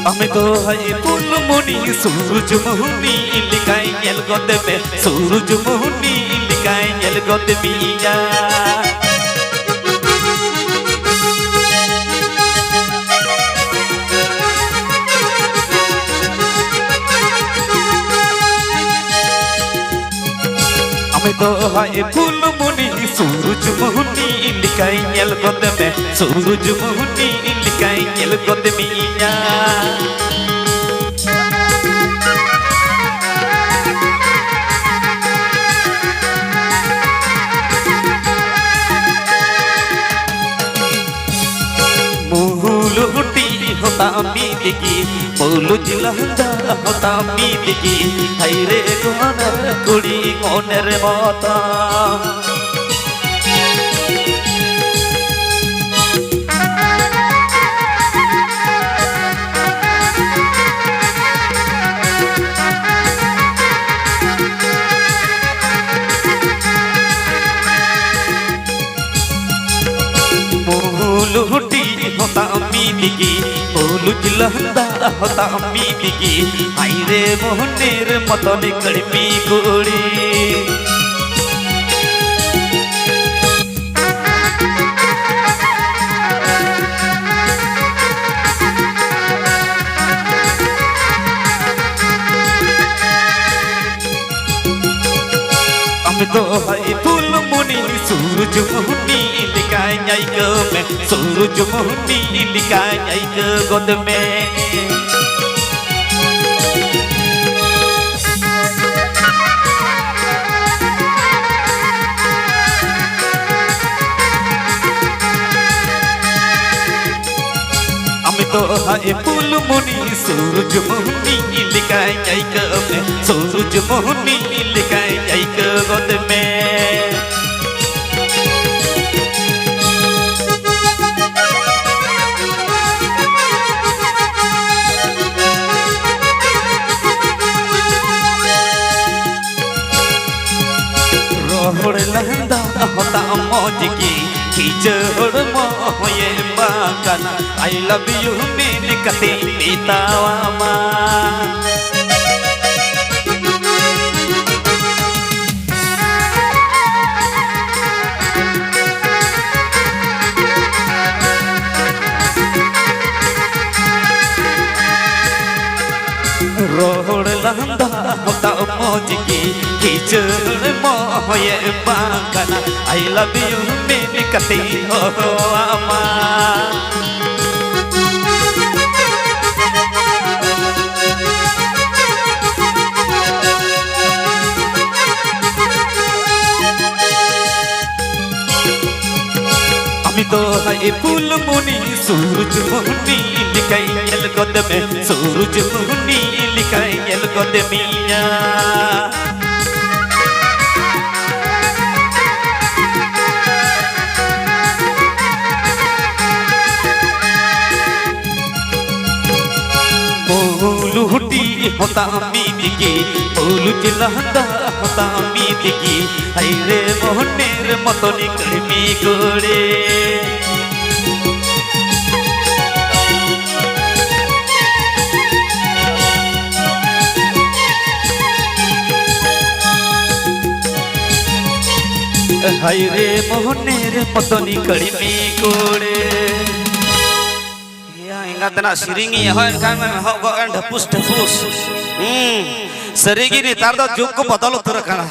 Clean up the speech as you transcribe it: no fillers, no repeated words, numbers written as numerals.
আমি তো হাই ফুলমণি সূরজমোহনী লিকাই এল গদবে সূরজমোহনী লিকাই এল গদবিয়া আমি তো হাই ফুলমণি সূরজমোহনী লিকাই এল গদবে সূরজমোহনী লিকাই এল গদবিয়া होता मीदिकी बोलू जिलहंदा होता मीदिकी हायरे गोनर कुड़ी गोनर होता लुटी होता मीदिकी बोलू जिलहंदा होता मीदिकी हायरे मोहनेर मतन कड़मी गोड़ी तो हाय फूलमणि सूरजमोहनी लिकाय जाइक में सूरजमोहनी लिकाय जाइक गोद में तो हाय फूलमणि सूरजमोहनी लिकाय जाइक में सूरजमोहनी लिकाय जाइक गोद में रोहड़ लहंदा होता मौज की खींचड़ मोये बाकाना आई लव यू मेरे कते पीतावा माँ रोहड़ लहंदा होता मौज की खींचड़ मोये बाकाना आई लव यू मेरे कते हो आमा तो हाय फूलमणि सूरजमोहनी लिकाय एल गोद में सूरजमोहनी लिकाय एल गोद मिया लुटी होता मीदिकी बोलू जिलहंदा होता मीदिकी हायरे मोहनेर मतनी कड़मी गोड़े हायरे मोहनेर मतनी कड़मी गोड़े तना सिरिंगी है kan ho go and ढपुस ढपुस सरीगिरी तार दा जुग को बदलो तुर kana